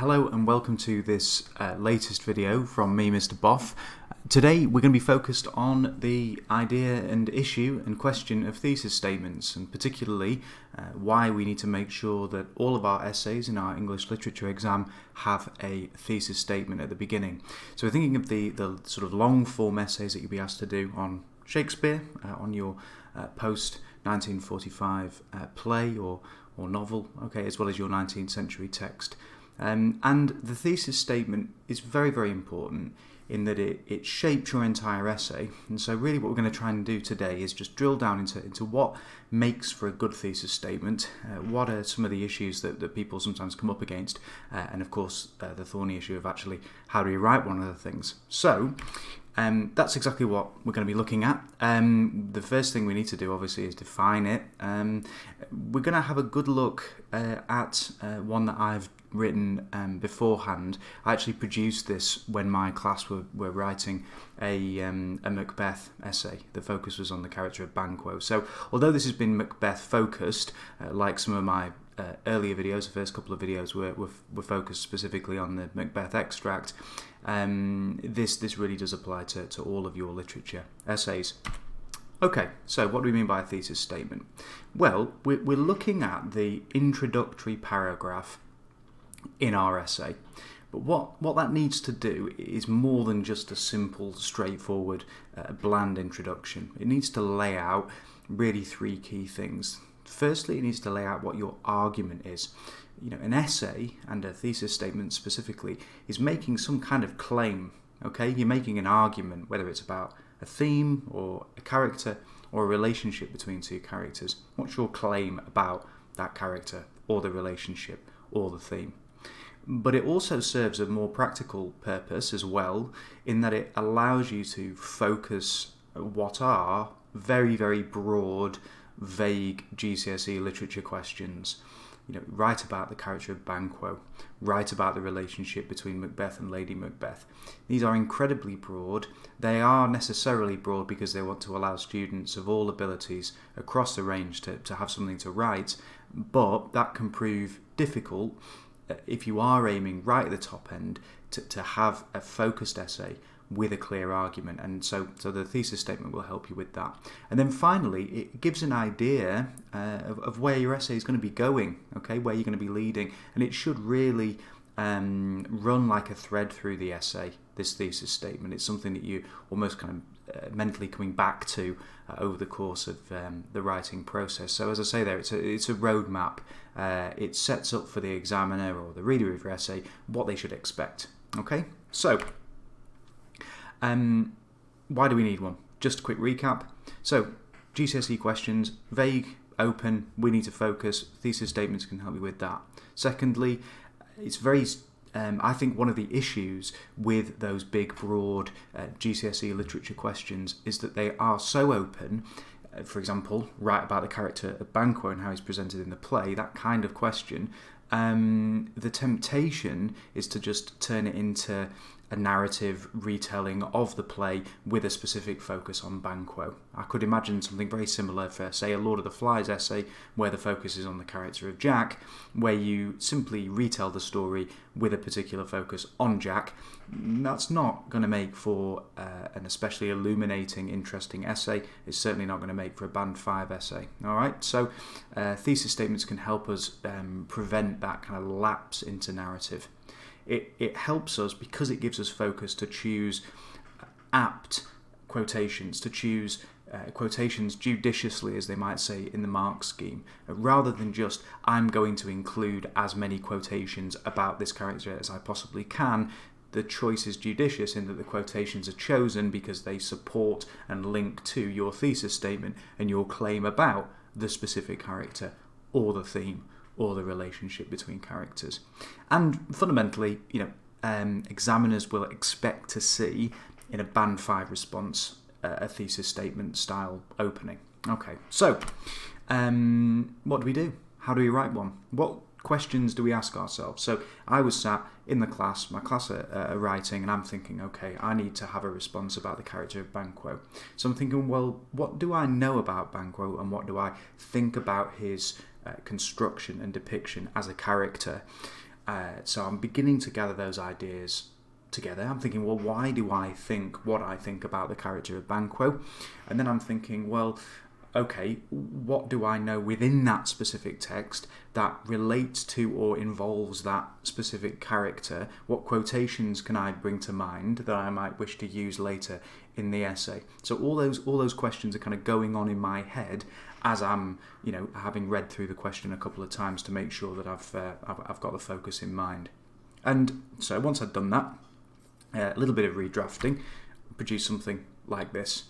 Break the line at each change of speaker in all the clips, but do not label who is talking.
Hello and welcome to this latest video from me, Mr. Boff. Today we're going to be focused on the idea and issue and question of thesis statements, and particularly why we need to make sure that all of our essays in our English literature exam have a thesis statement at the beginning. So we're thinking of the sort of long form essays that you'll be asked to do on Shakespeare, on your post-1945 play or novel, okay, as well as your 19th century text. And the thesis statement is very, very important in that it shapes your entire essay. And so really what we're going to try and do today is just drill down into what makes for a good thesis statement, what are some of the issues that people sometimes come up against, and of course the thorny issue of actually how do you write one of the things. So that's exactly what we're going to be looking at. The first thing we need to do obviously is define it. We're going to have a good look at one that I've written beforehand. I actually produced this when my class were writing a Macbeth essay. The focus was on the character of Banquo. So although this has been Macbeth focused, like some of my earlier videos, the first couple of videos were focused specifically on the Macbeth extract, this really does apply to all of your literature essays. Okay, so what do we mean by a thesis statement? Well, we're looking at the introductory paragraph in our essay. But what that needs to do is more than just a simple, straightforward, bland introduction. It needs to lay out really three key things. Firstly, it needs to lay out what your argument is. You know, an essay, and a thesis statement specifically, is making some kind of claim, okay? You're making an argument, whether it's about a theme or a character or a relationship between two characters. What's your claim about that character or the relationship or the theme? But it also serves a more practical purpose as well, in that it allows you to focus what are very, very broad, vague GCSE literature questions. You know, write about the character of Banquo, write about the relationship between Macbeth and Lady Macbeth. These are incredibly broad. They are necessarily broad because they want to allow students of all abilities across the range to have something to write, but that can prove difficult if you are aiming right at the top end to have a focused essay with a clear argument. And so the thesis statement will help you with that. And then finally, it gives an idea of where your essay is going to be going, okay, where you're going to be leading. And it should really run like a thread through the essay, this thesis statement. It's something that you almost kind of mentally coming back to over the course of the writing process. So as I say there, it's a roadmap. It sets up for the examiner or the reader of your essay what they should expect. Okay, so why do we need one? Just a quick recap. So GCSE questions, vague, open, we need to focus. Thesis statements can help you with that. Secondly, it's very I think one of the issues with those big, broad GCSE literature questions is that they are so open. For example, write about the character of Banquo and how he's presented in the play, that kind of question. The temptation is to just turn it into a narrative retelling of the play with a specific focus on Banquo. I could imagine something very similar for, say, a Lord of the Flies essay where the focus is on the character of Jack, where you simply retell the story with a particular focus on Jack. That's not going to make for an especially illuminating, interesting essay. It's certainly not going to make for a Band 5 essay. All right, so thesis statements can help us prevent that kind of lapse into narrative. It helps us, because it gives us focus, to choose apt quotations, to choose quotations judiciously, as they might say in the mark scheme, rather than just, I'm going to include as many quotations about this character as I possibly can. The choice is judicious in that the quotations are chosen because they support and link to your thesis statement and your claim about the specific character or the theme or the relationship between characters. And fundamentally, you know, examiners will expect to see in a Band 5 response a thesis statement style opening. Okay, so what do we do? How do we write one? What questions do we ask ourselves? So I was sat in the class, my class are writing, and I'm thinking, okay, I need to have a response about the character of Banquo. So I'm thinking, well, what do I know about Banquo, and what do I think about his construction and depiction as a character? So I'm beginning to gather those ideas together. I'm thinking, well, why do I think what I think about the character of Banquo? And then I'm thinking, well, okay, what do I know within that specific text that relates to or involves that specific character? What quotations can I bring to mind that I might wish to use later in the essay? So all those questions are kind of going on in my head as I'm, having read through the question a couple of times to make sure that I've got the focus in mind. And so once I've done that, a little bit of redrafting, produce something like this.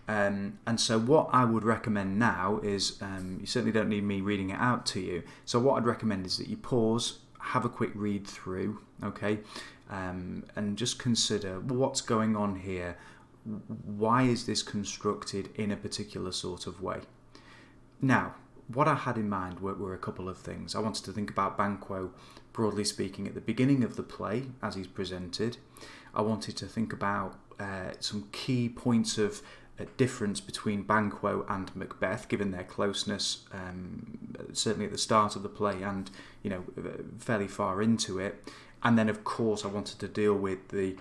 And so what I would recommend now is, you certainly don't need me reading it out to you, so what I'd recommend is that you pause, have a quick read through, okay, and just consider, well, what's going on here, why is this constructed in a particular sort of way. Now, what I had in mind were a couple of things. I wanted to think about Banquo, broadly speaking, at the beginning of the play as he's presented. I wanted to think about some key points of difference between Banquo and Macbeth, given their closeness, certainly at the start of the play and fairly far into it. And then, of course, I wanted to deal with the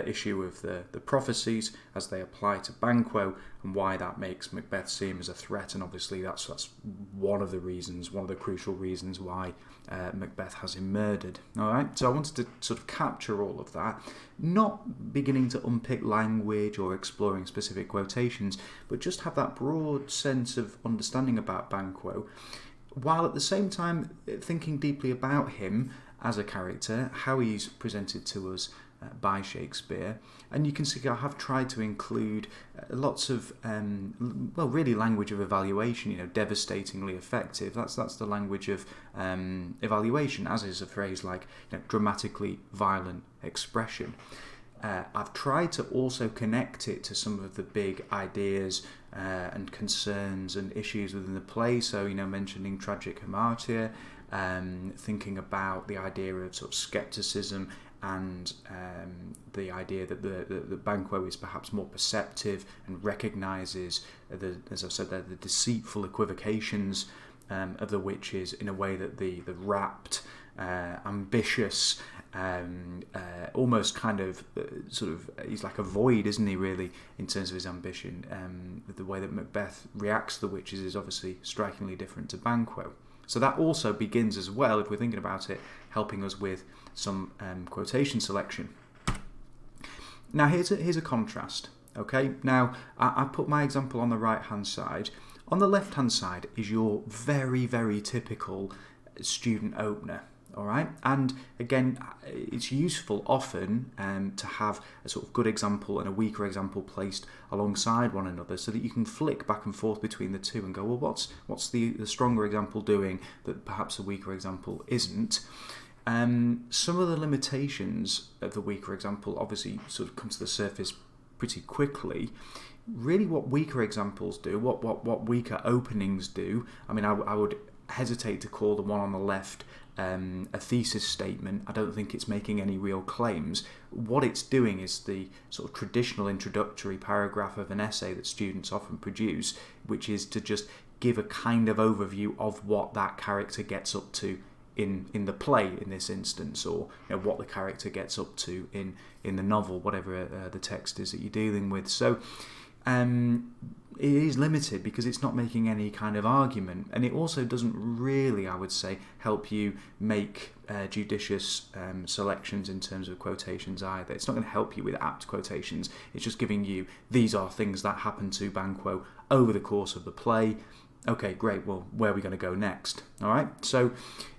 issue of the prophecies as they apply to Banquo and why that makes Macbeth seem as a threat. And obviously, that's one of the crucial reasons why Macbeth has him murdered. All right, so I wanted to sort of capture all of that, not beginning to unpick language or exploring specific quotations, but just have that broad sense of understanding about Banquo, while at the same time thinking deeply about him as a character, how he's presented to us by Shakespeare. And you can see I have tried to include lots of, really language of evaluation, devastatingly effective. That's the language of evaluation, as is a phrase like dramatically violent expression. I've tried to also connect it to some of the big ideas and concerns and issues within the play. So, mentioning tragic hamartia, thinking about the idea of sort of skepticism and the idea that the Banquo is perhaps more perceptive and recognises, as I've said there, the deceitful equivocations of the witches in a way that the rapt, ambitious, almost kind of he's like a void, isn't he, really, in terms of his ambition. The way that Macbeth reacts to the witches is obviously strikingly different to Banquo. So that also begins as well, if we're thinking about it, helping us with some quotation selection. Now here's a contrast. Okay, now I put my example on the right hand side. On the left hand side is your very, very typical student opener. All right, and again, it's useful often to have a sort of good example and a weaker example placed alongside one another, so that you can flick back and forth between the two and go, well, what's the stronger example doing that perhaps the weaker example isn't? Some of the limitations of the weaker example obviously sort of come to the surface pretty quickly. Really, what weaker examples do, what weaker openings do, I mean, I would hesitate to call the one on the left a thesis statement. I don't think it's making any real claims. What it's doing is the sort of traditional introductory paragraph of an essay that students often produce, which is to just give a kind of overview of what that character gets up to in the play in this instance, or what the character gets up to in the novel, whatever the text is that you're dealing with. So it is limited because it's not making any kind of argument, and it also doesn't really, I would say, help you make judicious selections in terms of quotations either. It's not going to help you with apt quotations. It's just giving you, these are things that happen to Banquo over the course of the play. Okay, great, well, where are we going to go next? All right, so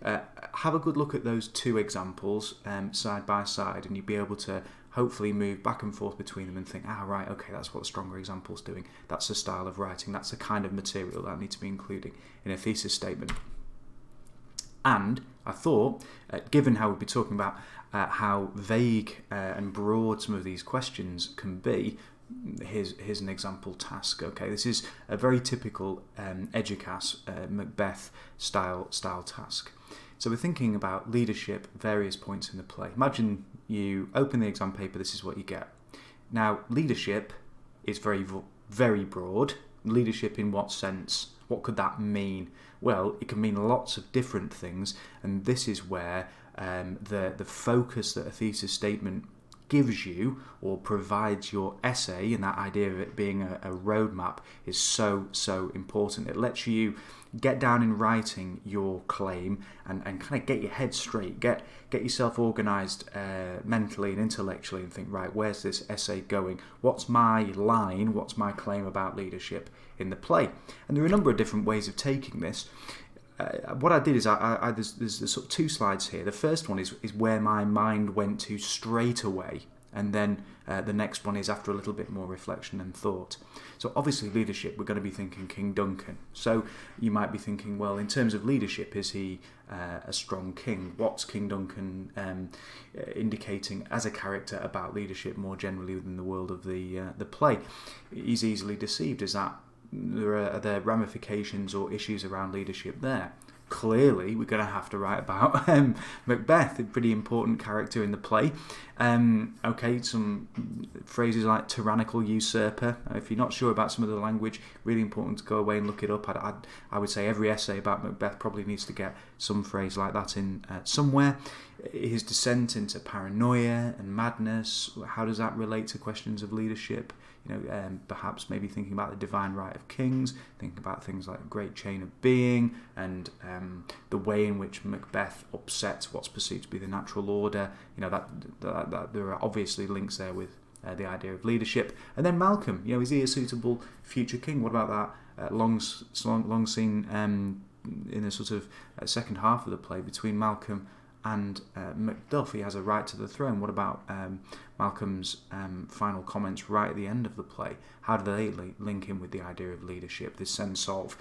have a good look at those two examples side by side, and you'll be able to hopefully move back and forth between them and think, right, okay, that's what the stronger example's doing. That's the style of writing. That's the kind of material that I need to be including in a thesis statement. And I thought, given how we've been talking about how vague and broad some of these questions can be, here's an example task. Okay, this is a very typical Eduqas Macbeth style task. So we're thinking about leadership, various points in the play. Imagine you open the exam paper, this is what you get. Now, leadership is very, very broad. Leadership in what sense? What could that mean? Well, it can mean lots of different things, and this is where the focus that a thesis statement gives you or provides your essay, and that idea of it being a roadmap is so important. It lets you get down in writing your claim and kind of get your head straight, get yourself organised mentally and intellectually, and think, right, where's this essay going? What's my line? What's my claim about leadership in the play? And there are a number of different ways of taking this. What I did is there's sort of two slides here. The first one is where my mind went to straight away, and then the next one is after a little bit more reflection and thought. So obviously leadership, we're going to be thinking King Duncan. So you might be thinking, well, in terms of leadership, is he a strong king? What's King Duncan indicating as a character about leadership more generally within the world of the play? He's easily deceived. Is that are there ramifications or issues around leadership there? Clearly, we're going to have to write about Macbeth, a pretty important character in the play. Some phrases like tyrannical usurper. If you're not sure about some of the language, really important to go away and look it up. I would say every essay about Macbeth probably needs to get some phrase like that in somewhere. His descent into paranoia and madness, how does that relate to questions of leadership? Perhaps maybe thinking about the divine right of kings, thinking about things like the great chain of being, and the way in which Macbeth upsets what's perceived to be the natural order. That there are obviously links there with the idea of leadership. And then Malcolm, is he a suitable future king? What about that long scene in the sort of second half of the play between Malcolm and Macduff? He has a right to the throne. What about Malcolm's final comments right at the end of the play? How do they link in with the idea of leadership, this sense of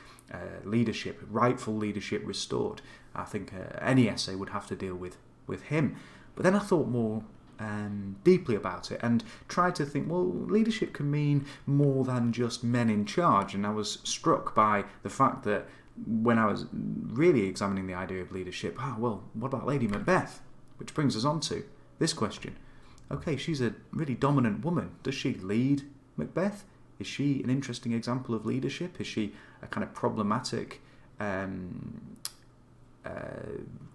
leadership, rightful leadership restored? I think any essay would have to deal with him. But then I thought more deeply about it and tried to think, well, leadership can mean more than just men in charge. And I was struck by the fact that when I was really examining the idea of leadership, what about Lady Macbeth? Which brings us on to this question. Okay, she's a really dominant woman. Does she lead Macbeth? Is she an interesting example of leadership? Is she a kind of problematic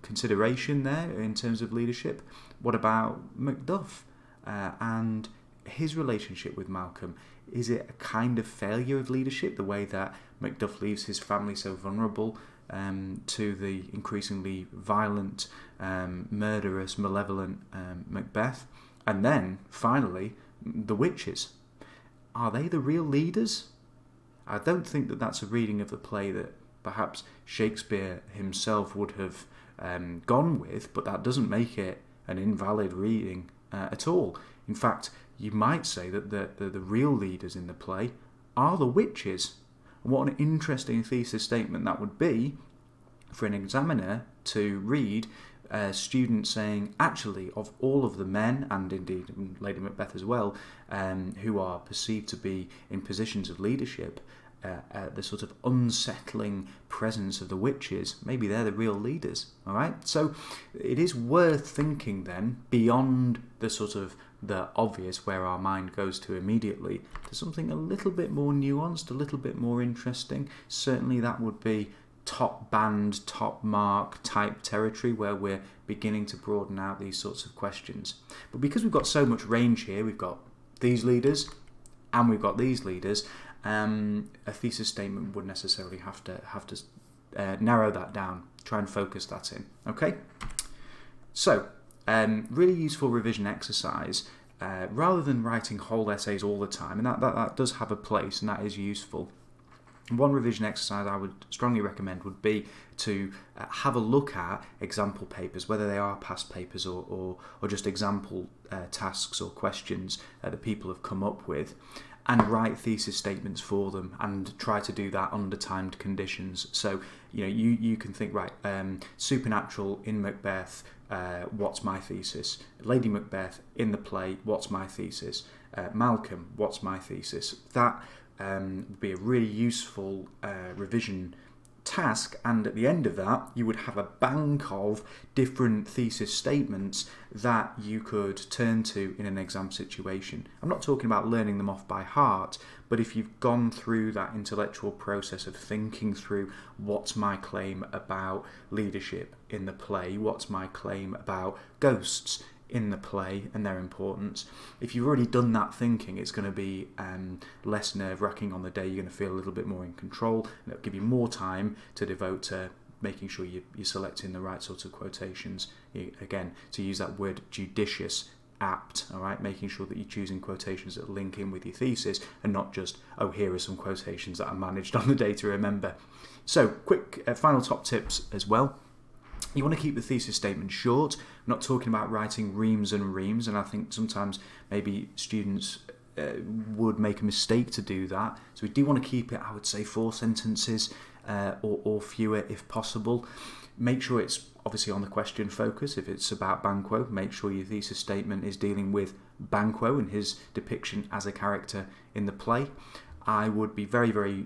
consideration there in terms of leadership? What about Macduff and his relationship with Malcolm? Is it a kind of failure of leadership, the way that Macduff leaves his family so vulnerable to the increasingly violent, murderous, malevolent Macbeth? And then, finally, the witches. Are they the real leaders? I don't think that that's a reading of the play that perhaps Shakespeare himself would have gone with, but that doesn't make it an invalid reading at all. In fact, you might say that the real leaders in the play are the witches. And what an interesting thesis statement that would be for an examiner to read a student saying, actually, of all of the men, and indeed Lady Macbeth as well, who are perceived to be in positions of leadership, the sort of unsettling presence of the witches, maybe they're the real leaders. All right, so it is worth thinking then beyond the sort of the obvious where our mind goes to immediately to something a little bit more nuanced, a little bit more interesting. Certainly that would be top band, top mark type territory where we're beginning to broaden out these sorts of questions. But because we've got so much range here, we've got these leaders and we've got these leaders, a thesis statement would necessarily have to narrow that down, try and focus that in. Okay, so really useful revision exercise. Rather than writing whole essays all the time, and that does have a place and that is useful. One revision exercise I would strongly recommend would be to have a look at example papers, whether they are past papers or just example tasks or questions that people have come up with, and write thesis statements for them and try to do that under timed conditions. So you can think, right, supernatural in Macbeth, what's my thesis? Lady Macbeth in the play, what's my thesis? Malcolm, what's my thesis? That would be a really useful revision task, and at the end of that you would have a bank of different thesis statements that you could turn to in an exam situation. I'm not talking about learning them off by heart, but if you've gone through that intellectual process of thinking through what's my claim about leadership in the play, what's my claim about ghosts in the play and their importance, if you've already done that thinking, it's going to be less nerve-wracking on the day. You're going to feel a little bit more in control, and it'll give you more time to devote to making sure you're selecting the right sorts of quotations. Again, to use that word judicious, apt, all right, making sure that you're choosing quotations that link in with your thesis and not just, oh, here are some quotations that I managed on the day to remember. So, quick final top tips as well. You want to keep the thesis statement short. I'm not talking about writing reams and reams, and I think sometimes maybe students would make a mistake to do that. So we do want to keep it, I would say, 4 sentences or fewer if possible. Make sure it's obviously on the question focus. If it's about Banquo, make sure your thesis statement is dealing with Banquo and his depiction as a character in the play. I would be very, very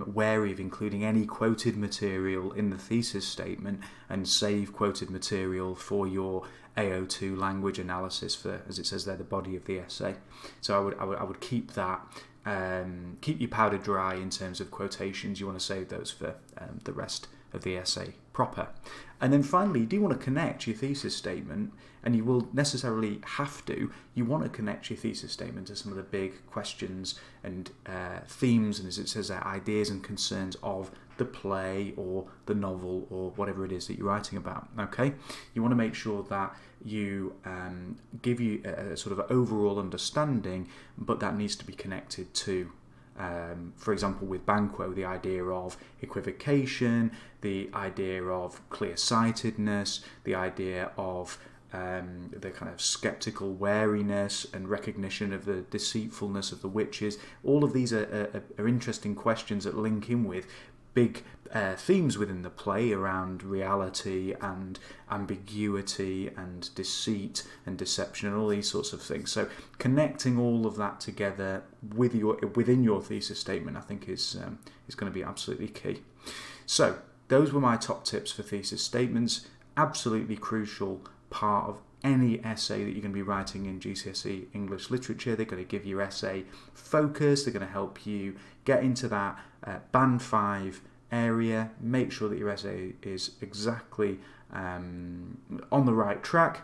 wary of including any quoted material in the thesis statement, and save quoted material for your AO2 language analysis for, as it says there, the body of the essay. So I would keep that, keep your powder dry in terms of quotations. You want to save those for the rest of the essay proper. And then finally, you do want to connect your thesis statement, and you will necessarily have to. You want to connect your thesis statement to some of the big questions and themes, and as it says there, ideas and concerns of the play or the novel or whatever it is that you're writing about. Okay, you want to make sure that you give you a sort of overall understanding, but that needs to be connected to, for example, with Banquo, the idea of equivocation, the idea of clear-sightedness, the idea of the kind of skeptical wariness and recognition of the deceitfulness of the witches. All of these are interesting questions that link in with big themes within the play around reality and ambiguity and deceit and deception and all these sorts of things. So connecting all of that together within your thesis statement, I think is going to be absolutely key. So those were my top tips for thesis statements. Absolutely crucial part of any essay that you're going to be writing in GCSE English Literature. They're going to give your essay focus. They're going to help you get into that Band 5 area. Make sure that your essay is exactly on the right track,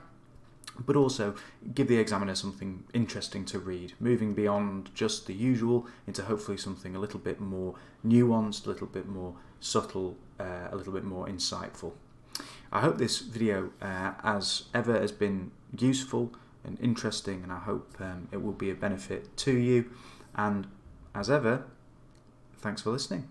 but also give the examiner something interesting to read, moving beyond just the usual into hopefully something a little bit more nuanced, a little bit more subtle, a little bit more insightful. I hope this video, as ever, has been useful and interesting, and I hope it will be a benefit to you. And as ever, thanks for listening.